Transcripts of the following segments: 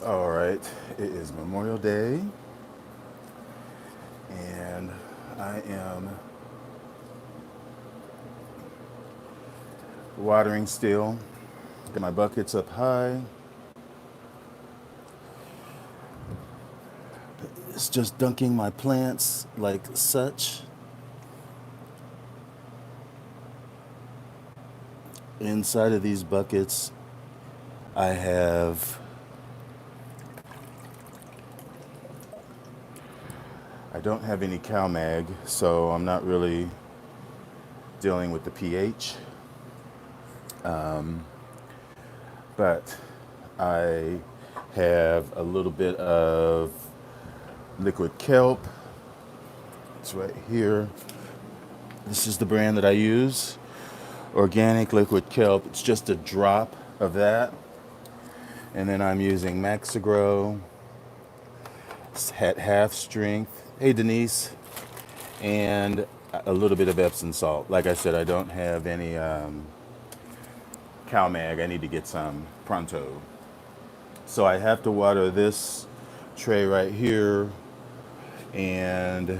All right, it is Memorial Day, and I am watering still. Got my buckets up high. It's just dunking my plants like such. Inside of these buckets, I have, I don't have any cow mag, so I'm not really dealing with the pH. But I have a little bit of liquid kelp. It's right here. This is the brand that I use, organic liquid kelp. It's just a drop of that. And then I'm using Maxigro at half strength. Hey, Denise. And a little bit of Epsom salt. Like I said, I don't have any cow mag. I need to get some pronto. So I have to water this tray right here, and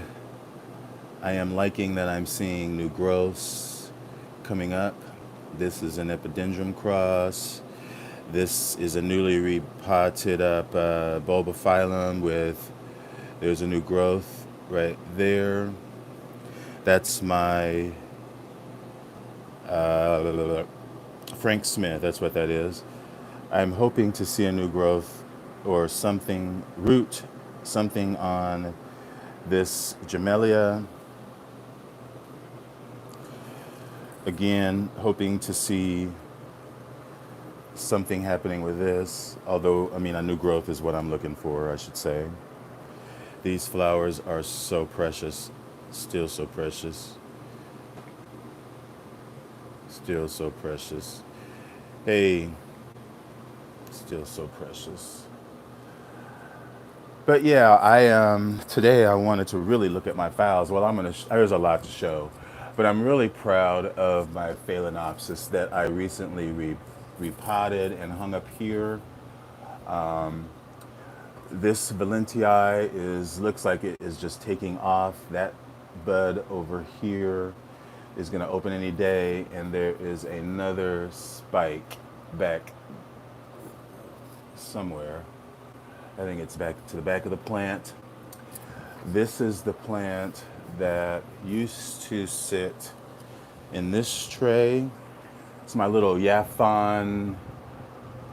I am liking that I'm seeing new growths coming up. This is an epidendrum cross. This is a newly repotted up bulbophyllum with, there's a new growth right there. That's my Frank Smith, that's what that is. I'm hoping to see a new growth or something, root, something on this Jamelia. Again, hoping to see something happening with this. Although, I mean, a new growth is what I'm looking for, I should say. These flowers are so precious, still so precious, still so precious. Hey, still so precious. But yeah, today I wanted to really look at my files. Well, there's a lot to show, but I'm really proud of my Phalaenopsis that I recently repotted and hung up here. This Valentii looks like it is just taking off. That bud over here is going to open any day, and there is another spike back somewhere. I think it's back to the back of the plant. This is the plant that used to sit in this tray. It's my little Yathon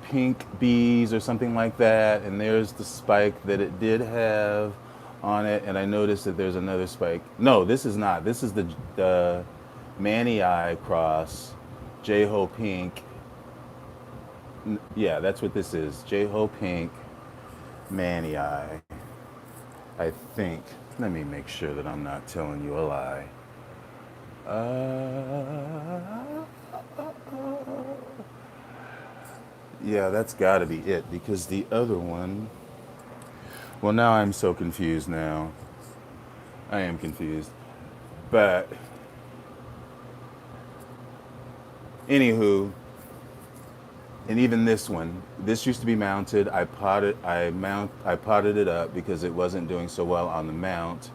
pink bees or something like that. And there's the spike that it did have on it. And I noticed that there's another spike. No, this is not. This is the Manii cross, J-Ho pink. Yeah, that's what this is. J-Ho pink Manii. I think. Let me make sure that I'm not telling you a lie. Yeah, that's got to be it because the other one. Well, now I'm so confused now. I am confused. But anywho, and even this one, this used to be mounted. I potted it up because it wasn't doing so well on the mount.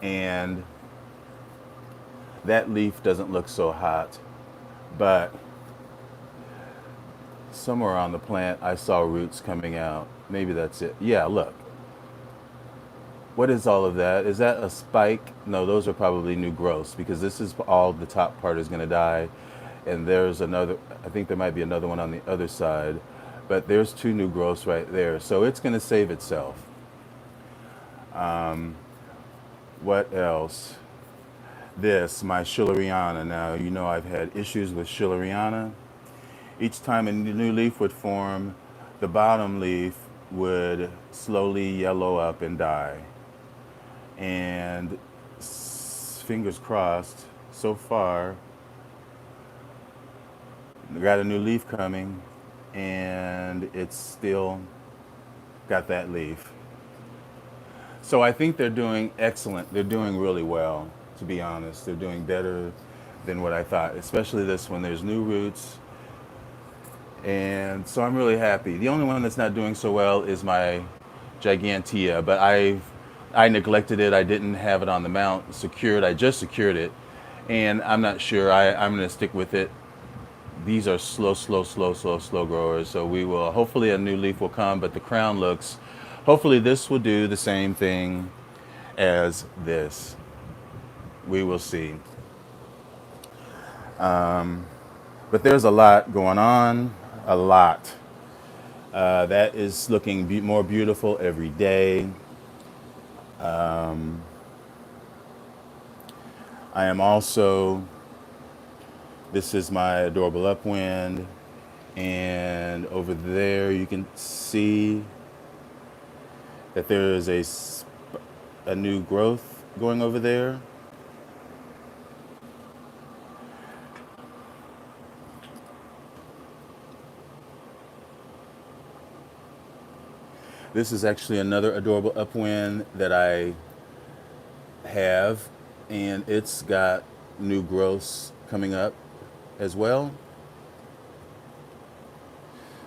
And that leaf doesn't look so hot, but somewhere on the plant I saw roots coming out. Maybe that's it. Yeah, look. What is all of that? Is that a spike? No, those are probably new growths because this is all the top part is going to die. And there's another, I think there might be another one on the other side, but there's two new growths right there. So it's going to save itself. What else? This, my Schilleriana. Now, you know I've had issues with Schilleriana. Each time a new leaf would form, the bottom leaf would slowly yellow up and die. And fingers crossed, so far, we got a new leaf coming, and it's still got that leaf. So I think they're doing excellent. They're doing really well, to be honest. They're doing better than what I thought, especially this one. There's new roots, And so I'm really happy. The only one that's not doing so well is my Gigantea, but I neglected it. I didn't have it on the mount secured. I just secured it, and I'm not sure. I'm going to stick with it. These are slow growers. So we will, hopefully a new leaf will come, but the crown looks, hopefully this will do the same thing as this. We will see. But there's a lot going on, a lot. That is looking more beautiful every day. I am also, this is my adorable upwind. And over there you can see that there is a new growth going over there. This is actually another adorable upwind that I have, and it's got new growths coming up as well.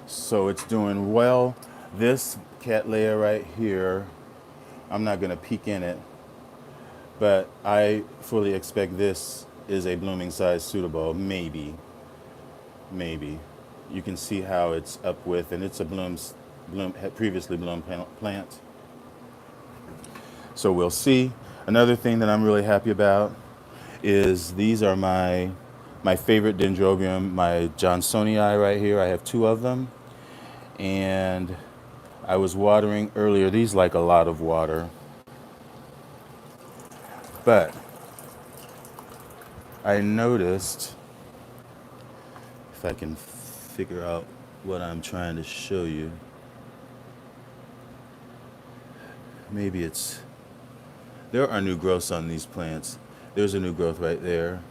So it's doing well. This cattleya right here, I'm not going to peek in it, but I fully expect this is a blooming size suitable. Maybe. You can see how it's up with, and it's a had previously bloomed plant. So we'll see. Another thing that I'm really happy about is these are my favorite dendrobium, my Johnsonii right here. I have two of them, and I was watering earlier. These like a lot of water, but I noticed, if I can figure out what I'm trying to show you, maybe it's, there are new growths on these plants. There's a new growth right there.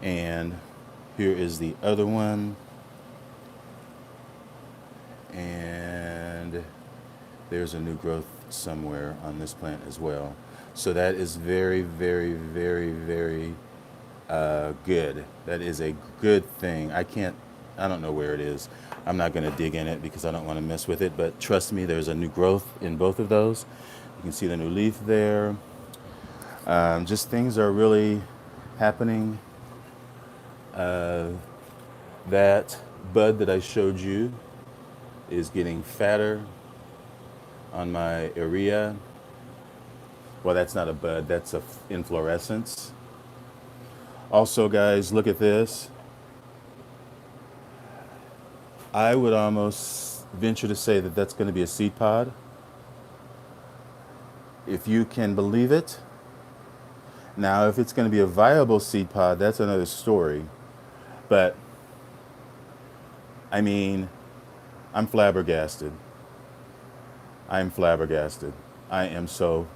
And here is the other one. And there's a new growth somewhere on this plant as well. So that is very, very, very, very good. That is a good thing. I don't know where it is. I'm not going to dig in it because I don't want to mess with it. But trust me, there's a new growth in both of those. You can see the new leaf there. Just things are really happening. That bud that I showed you is getting fatter on my area. Well, that's not a bud, that's a inflorescence. Also, guys, look at this. I would almost venture to say that that's going to be a seed pod. If you can believe it. Now, if it's going to be a viable seed pod, that's another story. But, I mean, I'm flabbergasted. I am so,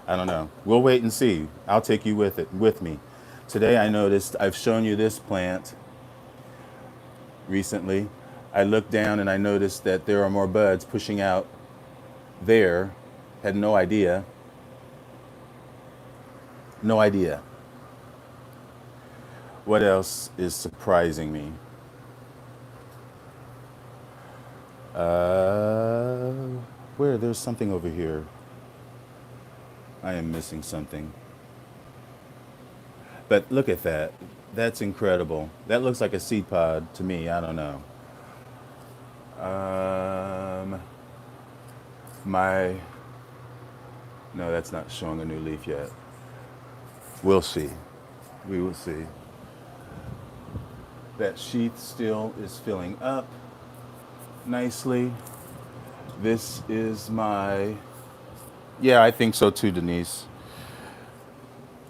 I don't know. We'll wait and see. I'll take you with me. Today I noticed, I've shown you this plant recently. I looked down and I noticed that there are more buds pushing out there. Had no idea. No idea. What else is surprising me? There's something over here. I am missing something. But look at that. That's incredible. That looks like a seed pod to me. I don't know. No, that's not showing a new leaf yet. We'll see. We will see. That sheath still is filling up nicely. This is yeah, I think so too, Denise.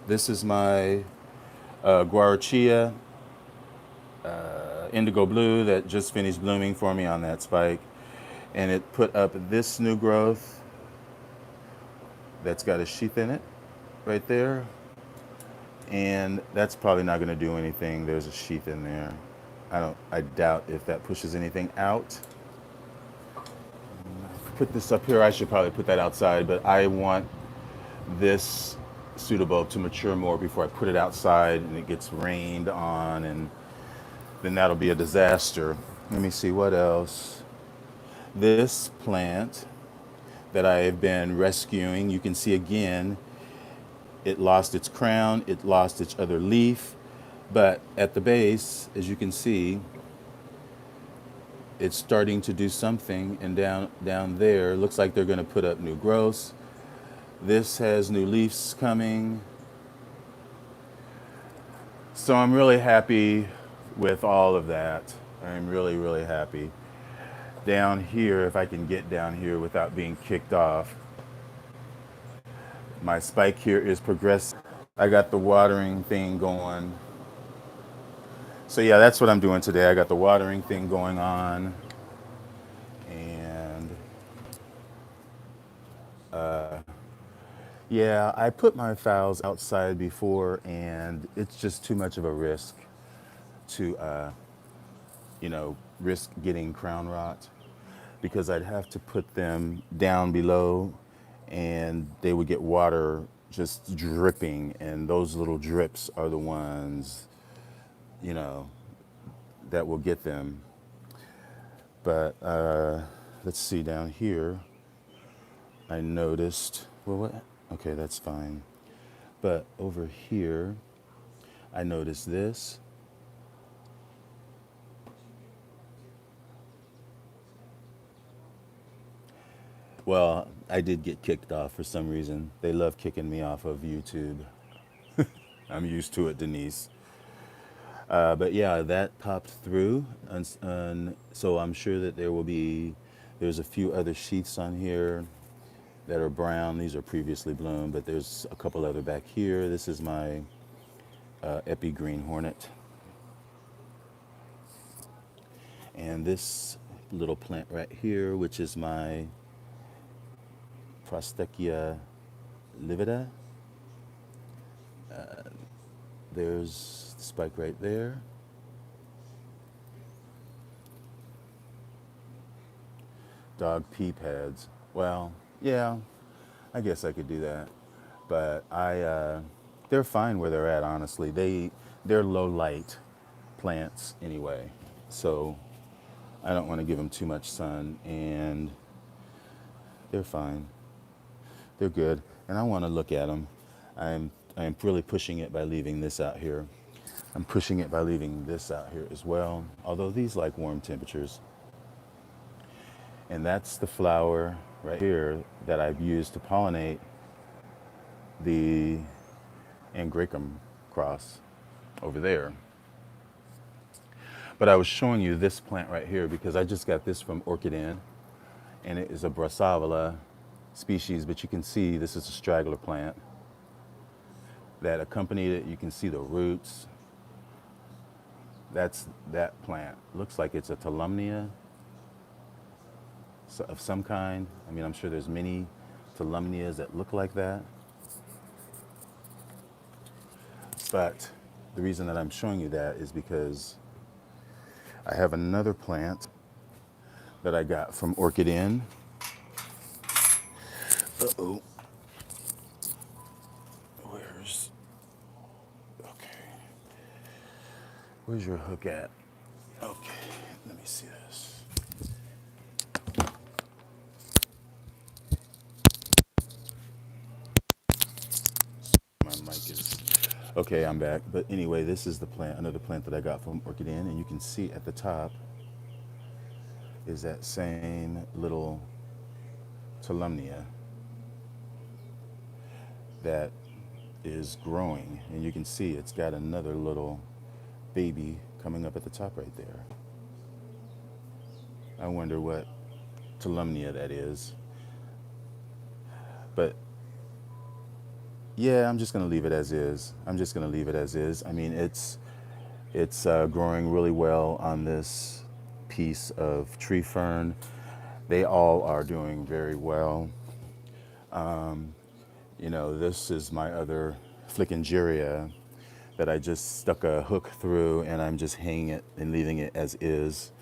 This is my guarachia indigo blue that just finished blooming for me on that spike. And it put up this new growth that's got a sheath in it right there. And that's probably not going to do anything. There's a sheath in there. I doubt if that pushes anything out. Put this up here. I should probably put that outside, but I want this pseudobulb to mature more before I put it outside and it gets rained on and then that'll be a disaster. Let me see what else. This plant that I have been rescuing, you can see again, it lost its crown, it lost its other leaf, but at the base, as you can see, it's starting to do something, and down there, looks like they're going to put up new growths. This has new leaves coming. So I'm really happy with all of that. I'm really, really happy. Down here, if I can get down here without being kicked off, my spike here is progressing. I got the watering thing going. So yeah, that's what I'm doing today. I got the watering thing going on. And yeah, I put my fowls outside before, and it's just too much of a risk to, risk getting crown rot, because I'd have to put them down below and they would get water just dripping, and those little drips are the ones, you know, that will get them. But let's see down here. I noticed, well, what? Okay, that's fine. But over here, I noticed this. Well, I did get kicked off for some reason. They love kicking me off of YouTube. I'm used to it, Denise. But yeah, that popped through. And so I'm sure that there's a few other sheaths on here that are brown. These are previously bloomed, but there's a couple other back here. This is my Epi Green Hornet. And this little plant right here, which is my Prostechia livida. There's the spike right there. Dog pee pads. Well, yeah, I guess I could do that. But they're fine where they're at, honestly. They're low light plants anyway. So I don't want to give them too much sun, and they're fine. They're good. And I want to look at them. I'm really pushing it by leaving this out here. I'm pushing it by leaving this out here as well. Although these like warm temperatures. And that's the flower right here that I've used to pollinate the Angraecum cross over there. But I was showing you this plant right here because I just got this from Orchid, and it is a Brassavola species, but you can see this is a straggler plant that accompanied it. You can see the roots. That's that plant. Looks like it's a Tolumnia of some kind. I mean, I'm sure there's many Tolumnias that look like that. But the reason that I'm showing you that is because I have another plant that I got from Orchid Inn. Uh-oh. Where's your hook at? Okay, let me see this. My mic is, okay, I'm back. But anyway, this is the plant, another plant that I got from Orchid Inn, and you can see at the top is that same little Tolumnia that is growing, and you can see it's got another little baby coming up at the top right there. I wonder what Tolumnia that is. But yeah, I'm just gonna leave it as is. I'm just gonna leave it as is. I mean, it's growing really well on this piece of tree fern. They all are doing very well. This is my other Flickingeria that I just stuck a hook through, and I'm just hanging it and leaving it as is.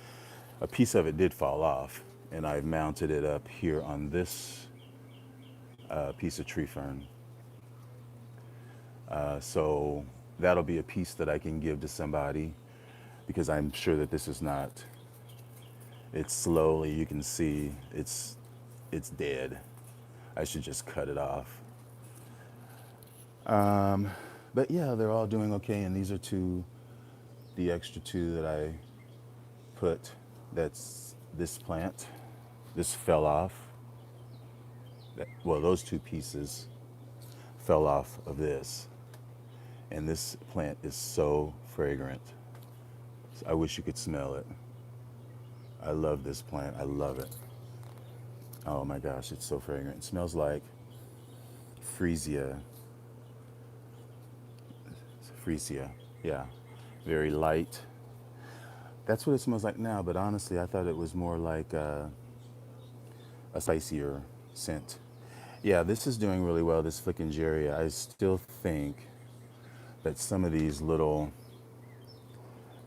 A piece of it did fall off, and I've mounted it up here on this piece of tree fern. So that'll be a piece that I can give to somebody. because I'm sure that this is not, it's slowly, you can see it's dead. I should just cut it off. But yeah, they're all doing okay, and these are two, the extra two that I put, that's this plant. This fell off. Well, those two pieces fell off of this. And this plant is so fragrant. I wish you could smell it. I love this plant. I love it. Oh my gosh, it's so fragrant. It smells like freesia. Freesia, yeah. Very light. That's what it smells like now, but honestly, I thought it was more like a spicier scent. Yeah, this is doing really well, this Flickingeria. I still think that some of these little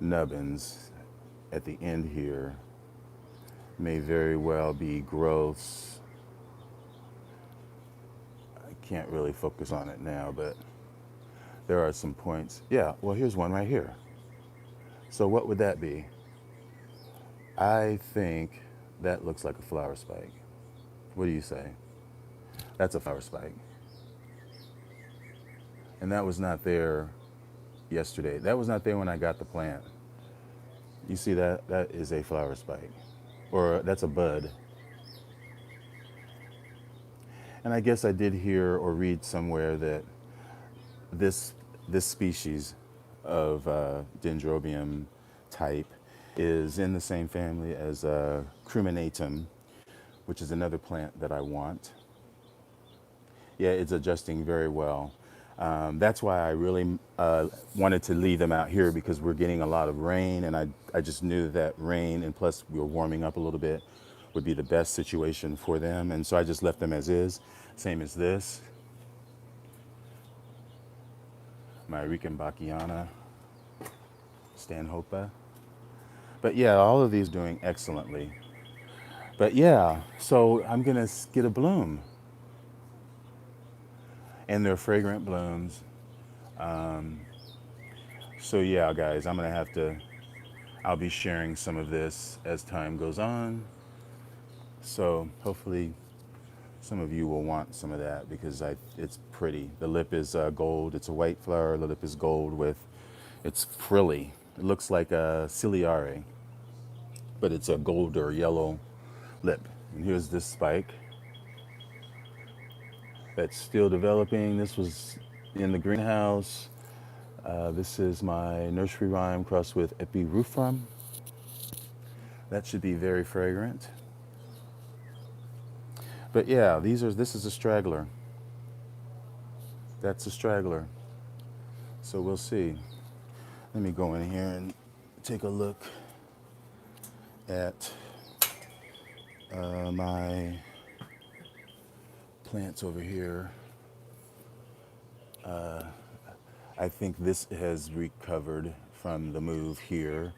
nubbins at the end here may very well be growths. I can't really focus on it now, but there are some points. Yeah, well, here's one right here. So what would that be? I think that looks like a flower spike. What do you say? That's a flower spike. And that was not there yesterday. That was not there when I got the plant. You see that? That is a flower spike. Or that's a bud. And I guess I did hear or read somewhere that this this species of Dendrobium type is in the same family as Cruminatum, which is another plant that I want. Yeah, it's adjusting very well. That's why I really wanted to leave them out here, because we're getting a lot of rain, and I just knew that rain, and plus we were warming up a little bit, would be the best situation for them. And so I just left them as is, same as this, my Rickenbackiana Stanhopa. But yeah, all of these doing excellently. But yeah, so I'm gonna get a bloom, and they're fragrant blooms. So yeah, guys, I'm gonna have to, I'll be sharing some of this as time goes on. So hopefully some of you will want some of that, because it's pretty. The lip is gold. It's a white flower. The lip is gold with, it's frilly. It looks like a ciliare, but it's a gold or yellow lip. And here's this spike that's still developing. This was in the greenhouse. This is my nursery rhyme crossed with epirufram. That should be very fragrant. But yeah, this is a straggler. That's a straggler. So we'll see. Let me go in here and take a look at my plants over here. I think this has recovered from the move here.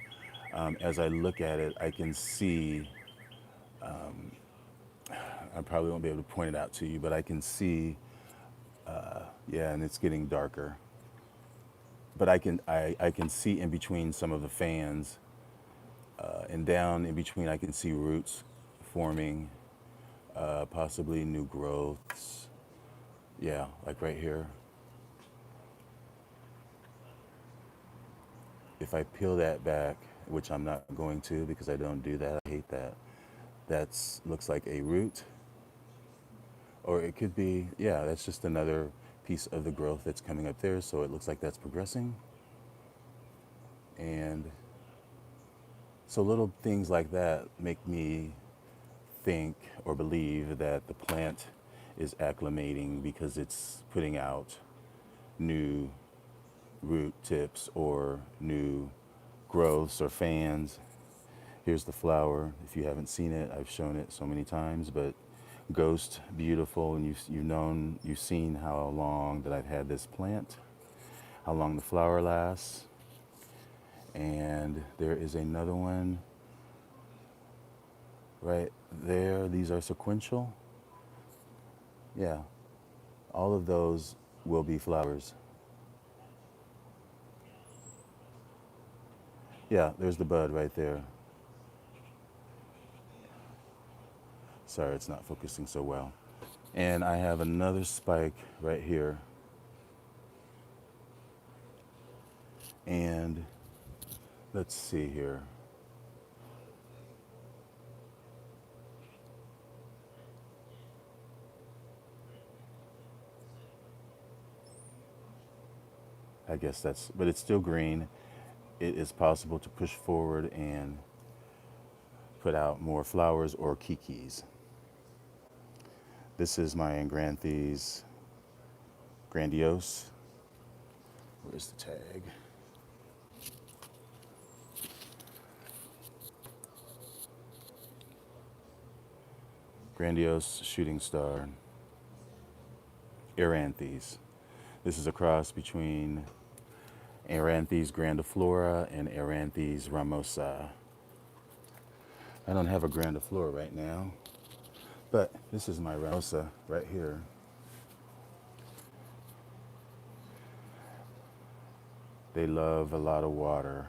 As I look at it, I can see, I probably won't be able to point it out to you, but I can see, yeah, and it's getting darker. But I can see in between some of the fans, and down in between I can see roots forming, possibly new growths. Yeah, like right here. If I peel that back, which I'm not going to because I don't do that, I hate that. That's looks like a root, or it could be, yeah, that's just another piece of the growth that's coming up there. So it looks like that's progressing. And so little things like that make me think or believe that the plant is acclimating, because it's putting out new root tips or new growths or fans. Here's the flower. If you haven't seen it, I've shown it so many times, but Ghost, beautiful. And you've seen how long that I've had this plant, how long the flower lasts. And there is another one right there. These are sequential. Yeah, all of those will be flowers. Yeah, there's the bud right there. Sorry, it's not focusing so well. And I have another spike right here. And let's see here. I guess that's, but it's still green. It is possible to push forward and put out more flowers or kikis. This is my Angranthes grandiose. Where's the tag? Grandiose shooting star, Aranthes. This is a cross between Aranthes grandiflora and Aranthes ramosa. I don't have a grandiflora right now, but this is my ramosa right here. They love a lot of water.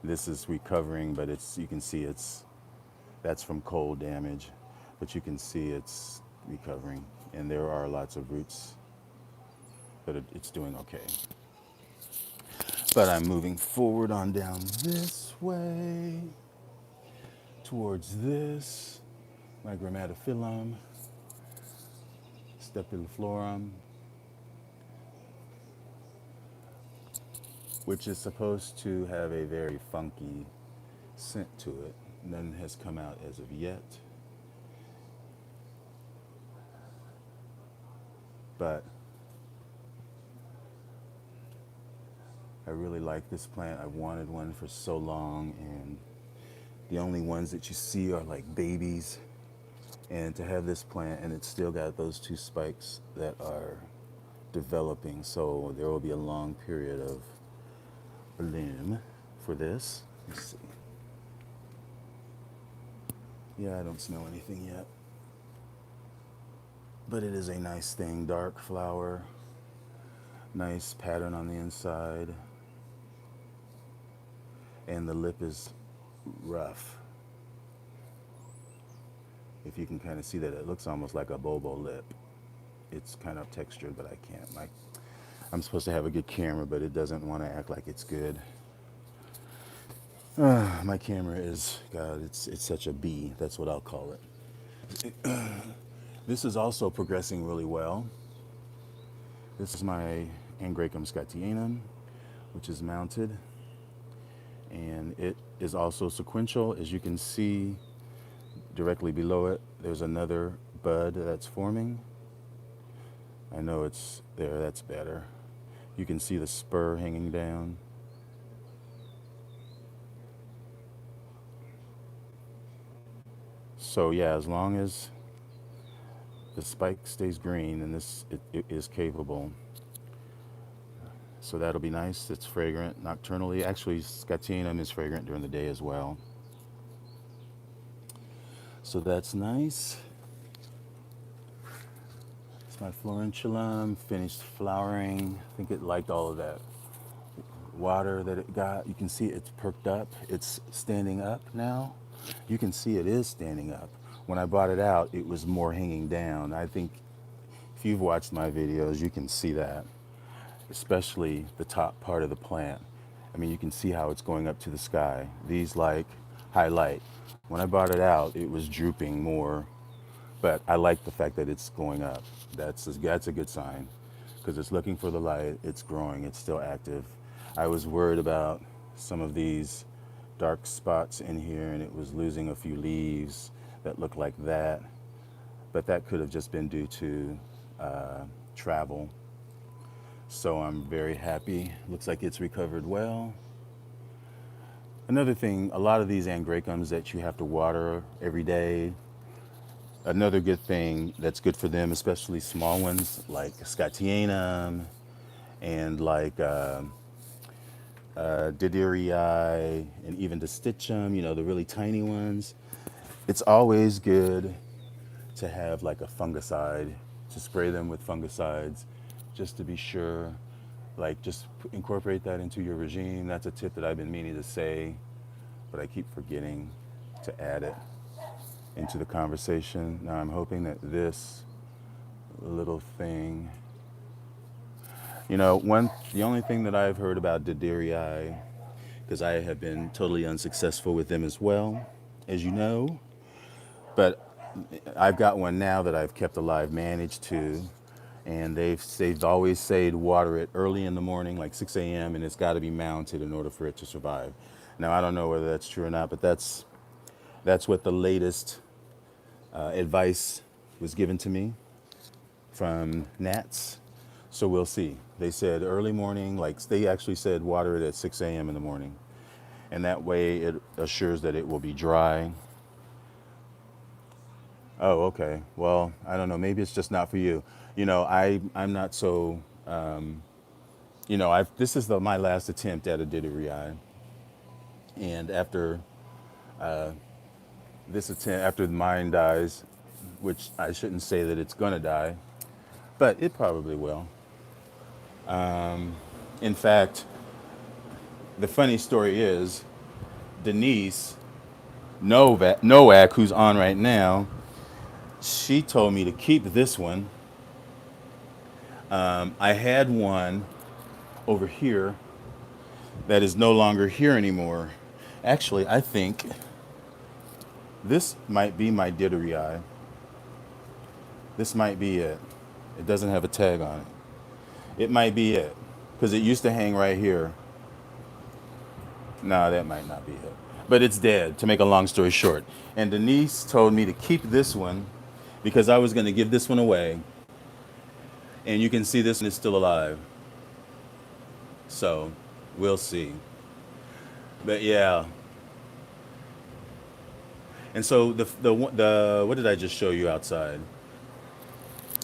This is recovering, but it's, you can see that's from cold damage, but you can see it's recovering, and there are lots of roots, but it's doing okay. But I'm moving forward on down this way towards this, my grammatophyllum, staphylophlorum, which is supposed to have a very funky scent to it. None has come out as of yet, but I really like this plant. I wanted one for so long, and the only ones that you see are like babies. And to have this plant, and it's still got those two spikes that are developing, so there will be a long period of bloom for this. Let's see. Yeah, I don't smell anything yet, but it is a nice thing. Dark flower, nice pattern on the inside, and the lip is rough. If you can kind of see that, it looks almost like a bobo lip. It's kind of textured, but I can't. I'm supposed to have a good camera, but it doesn't want to act like it's good. My camera is, God, it's such a bee. That's what I'll call it. This is also progressing really well. This is my Angraecum scatianum, which is mounted. And it is also sequential. As you can see directly below it, there's another bud that's forming. I know it's there, that's better. You can see the spur hanging down. So yeah, as long as the spike stays green, and it is capable. So that'll be nice. It's fragrant nocturnally. Actually, Scatianum is fragrant during the day as well. So that's nice. It's my Florentulum, finished flowering. I think it liked all of that water that it got. You can see it's perked up. It's standing up now. You can see it is standing up. When I brought it out, it was more hanging down. I think if you've watched my videos, you can see that, especially the top part of the plant. I mean, you can see how it's going up to the sky. These like highlight. When I brought it out, it was drooping more, but I like the fact that it's going up. That's a good sign, because it's looking for the light, it's growing, it's still active. I was worried about some of these dark spots in here, and it was losing a few leaves that looked like that, but that could have just been due to travel. So I'm very happy. Looks like it's recovered well. Another thing, a lot of these Angraecums that you have to water every day, another good thing that's good for them, especially small ones like Scatianum and like Diderii and even Distichum, the really tiny ones. It's always good to have like a fungicide, to spray them with fungicides just to be sure. Like, just incorporate that into your regime. That's a tip that I've been meaning to say, but I keep forgetting to add it into the conversation. Now I'm hoping that this little thing, the only thing that I've heard about Didieri, because I have been totally unsuccessful with them as well, as you know, but I've got one now that I've kept alive, managed to, and they've always said water it early in the morning, like 6 a.m., and it's got to be mounted in order for it to survive. Now I don't know whether that's true or not, but that's what the latest advice was given to me from Nats. So we'll see. They said early morning, like they actually said water it at 6 a.m. in the morning, and that way it assures that it will be dry. Oh, okay. Well, I don't know. Maybe it's just not for you. I'm not so. I've this is my last attempt at a didgeridoo, and after this attempt, after mine dies, which I shouldn't say that it's gonna die, but it probably will. In fact, the funny story is Denise Nowak, who's on right now, she told me to keep this one. I had one over here that is no longer here anymore. Actually, I think this might be my didgeridoo. This might be it. It doesn't have a tag on it. It might be it because it used to hang right here. No, that might not be it. But it's dead, to make a long story short. And Denise told me to keep this one because I was going to give this one away. And you can see this one is still alive. So we'll see. But yeah. And so the what did I just show you outside?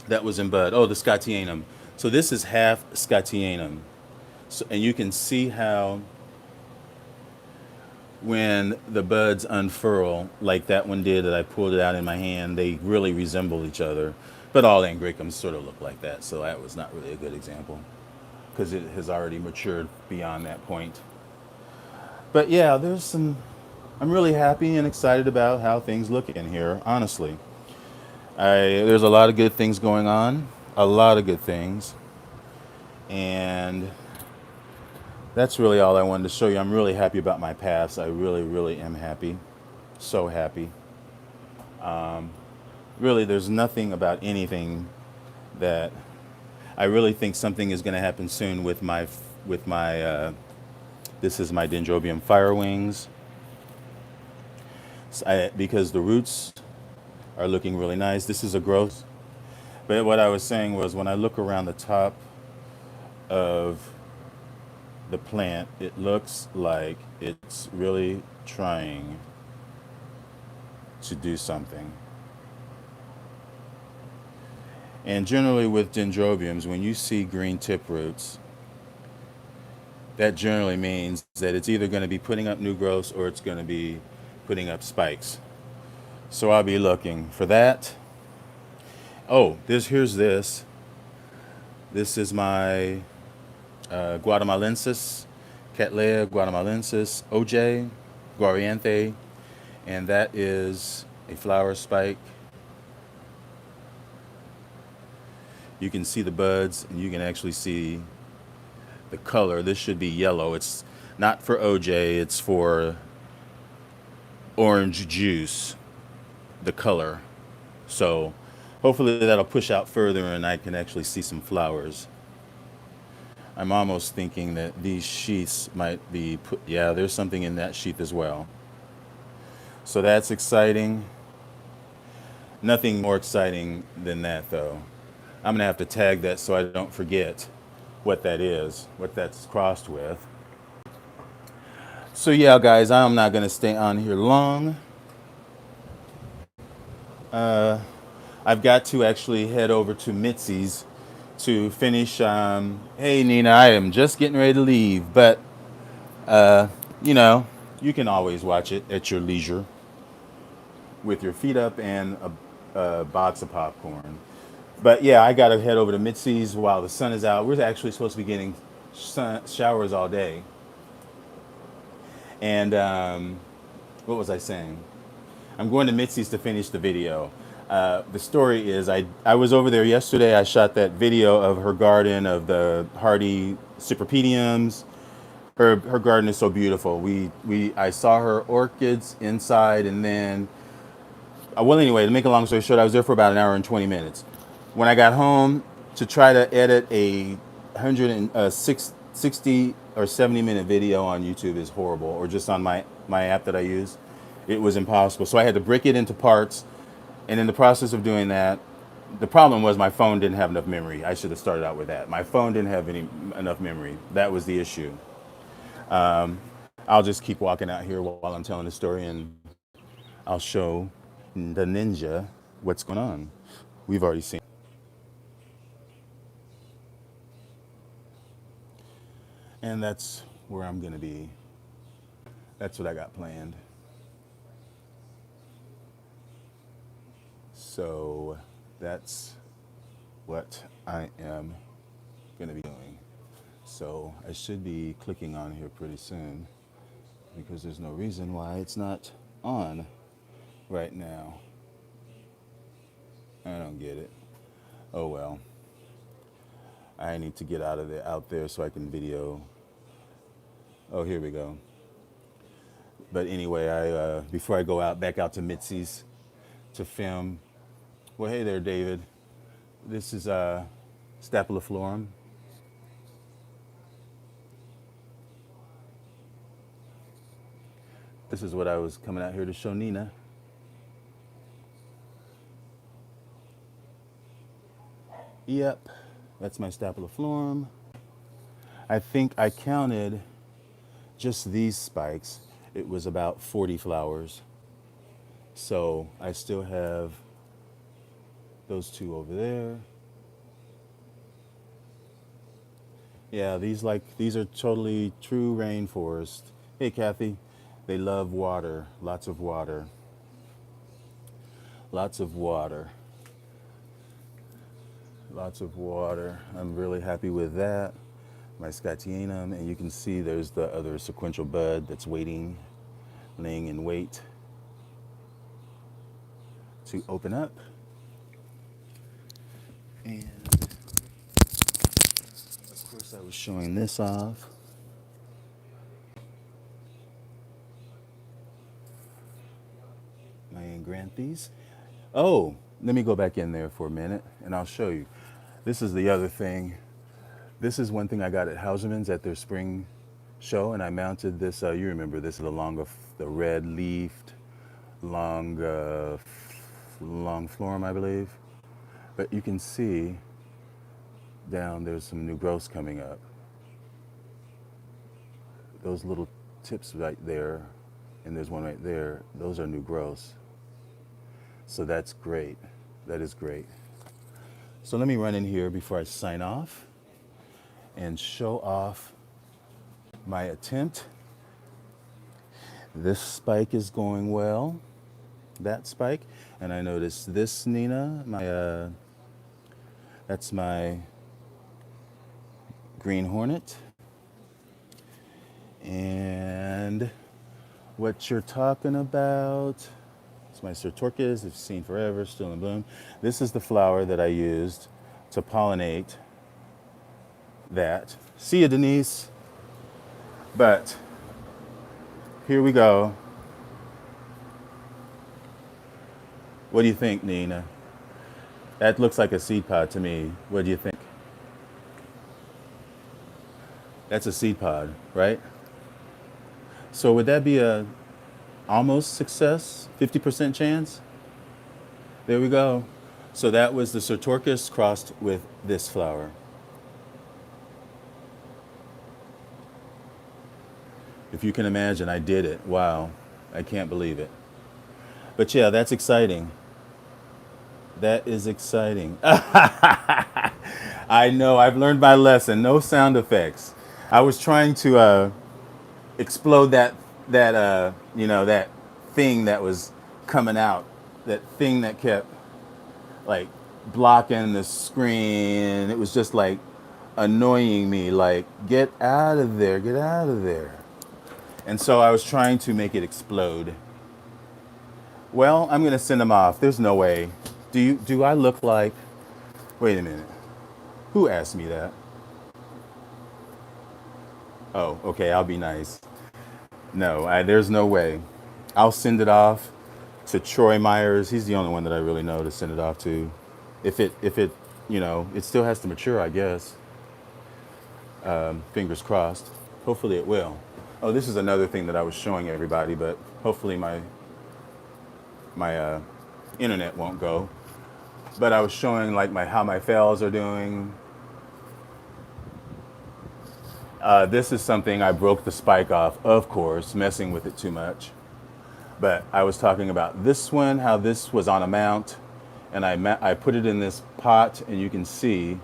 That was in bud. Oh, the Scotianum. So this is half Scotianum. So, and you can see how when the buds unfurl, like that one did that I pulled it out in my hand, they really resemble each other. But all angraecums sort of look like that, so that was not really a good example because it has already matured beyond that point. But yeah, I'm really happy and excited about how things look in here, honestly. There's a lot of good things going on, a lot of good things. And that's really all I wanted to show you. I'm really happy about my paths. I really, really am happy. So happy. Really, there's nothing about anything that I really think something is going to happen soon with my this is my Dendrobium firewings. Because the roots are looking really nice. This is a growth. But what I was saying was when I look around the top of the plant, it looks like it's really trying to do something. And generally with dendrobiums, when you see green tip roots, that generally means that it's either going to be putting up new growths or it's going to be putting up spikes. So I'll be looking for that. Oh, here's this. This is my Guatemalensis, Cattleya guatemalensis, OJ, Guarianthe, and that is a flower spike. You can see the buds, and you can actually see the color. This should be yellow. It's not for OJ, it's for orange juice, the color. So hopefully that'll push out further and I can actually see some flowers. I'm almost thinking that these sheaths might be yeah, there's something in that sheath as well. So that's exciting. Nothing more exciting than that though. I'm gonna have to tag that so I don't forget what that is, what that's crossed with. So yeah, guys, I'm not gonna stay on here long. I've got to actually head over to Mitzi's to finish. Hey, Nina, I am just getting ready to leave, but you know, you can always watch it at your leisure with your feet up and a box of popcorn. But yeah, I got to head over to Mitzi's while the sun is out. We're actually supposed to be getting showers all day. And what was I saying? I'm going to Mitzi's to finish the video. The story is I was over there yesterday. I shot that video of her garden of the hardy superpediums. Her garden is so beautiful. I saw her orchids inside, and then well, anyway, to make a long story short, I was there for about an hour and 20 minutes. When I got home to try to edit a 160 or 70-minute video on YouTube is horrible, or just on my app that I use, it was impossible. So I had to break it into parts, and in the process of doing that, the problem was my phone didn't have enough memory. I should have started out with that. My phone didn't have enough memory. That was the issue. I'll just keep walking out here while I'm telling the story, and I'll show the ninja what's going on. We've already seen. And that's where I'm going to be. That's what I got planned. So that's what I am going to be doing. So I should be clicking on here pretty soon, because there's no reason why it's not on right now. I don't get it. Oh well. I need to get out there so I can video. Oh, here we go. But anyway, I before I go back out to Mitzi's to film. Well, hey there, David. This is Stapuliflorum. This is what I was coming out here to show Nina. Yep, that's my Stapuliflorum. I think I counted just these spikes. It was about 40 flowers. So I still have those two over there. Yeah, these are totally true rainforest. Hey, Kathy. They love water, lots of water. Lots of water. Lots of water. I'm really happy with that. My Scotianum, and you can see there's the other sequential bud that's waiting, laying in wait to open up. And of course I was showing this off. My Angranthes. Oh, let me go back in there for a minute and I'll show you. This is the other thing. This is one thing I got at Hauserman's at their spring show, and I mounted this. You remember this, the red leafed, long florum, I believe. But you can see down there's some new growths coming up. Those little tips right there, and there's one right there. Those are new growths. So that's great. That is great. So let me run in here before I sign off and show off my attempt. This spike is going well, that spike. And I noticed this, Nina, that's my green hornet. And what you're talking about, it's my Sertorchis, it's seen forever, still in bloom. This is the flower that I used to pollinate that. See you, Denise. But here we go. What do you think, Nina? That looks like a seed pod to me. What do you think? That's a seed pod, right? So would that be a almost success, 50% chance? There we go. So that was the Sertorchis crossed with this flower. If you can imagine, I did it. Wow, I can't believe it. But yeah, that's exciting. That is exciting. I know, I've learned my lesson. No sound effects. I was trying to explode that thing that was coming out, that thing that kept like blocking the screen. It was just like annoying me, like, get out of there, get out of there. And so I was trying to make it explode. Well, I'm gonna send them off. There's no way. Do I look like, wait a minute. Who asked me that? Oh, okay, I'll be nice. No, there's no way. I'll send it off to Troy Myers. He's the only one that I really know to send it off to. If it, it still has to mature, I guess. Fingers crossed. Hopefully it will. Oh, this is another thing that I was showing everybody, but hopefully my internet won't go. But I was showing like how my fails are doing. This is something I broke the spike off, of course, messing with it too much. But I was talking about this one, how this was on a mount, and I put it in this pot, and you can see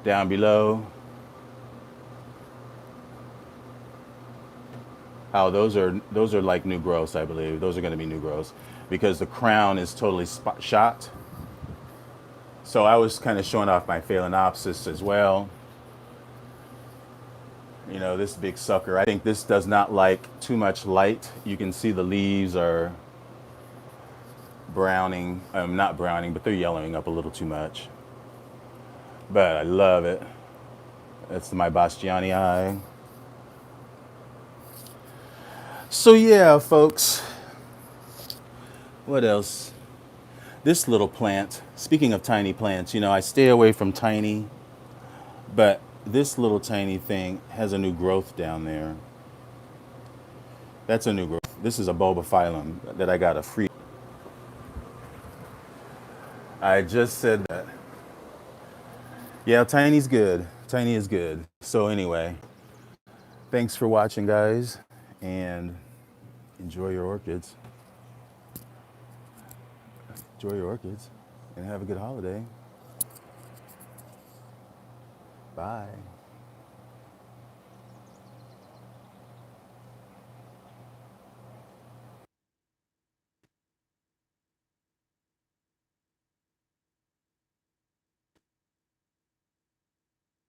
down below how those are like new growths, I believe. Those are going to be new growths because the crown is totally shot. So I was kind of showing off my Phalaenopsis as well. This big sucker. I think this does not like too much light. You can see the leaves are browning. Not browning, but they're yellowing up a little too much. But I love it. That's my Bastianii. So yeah, folks. What else? This little plant. Speaking of tiny plants, I stay away from tiny, but this little tiny thing has a new growth down there. That's a new growth. This is a bulbophyllum that I got a free. I just said that. Yeah, tiny's good. Tiny is good. So anyway, thanks for watching, guys, and enjoy your orchids. Enjoy your orchids, and have a good holiday. Bye.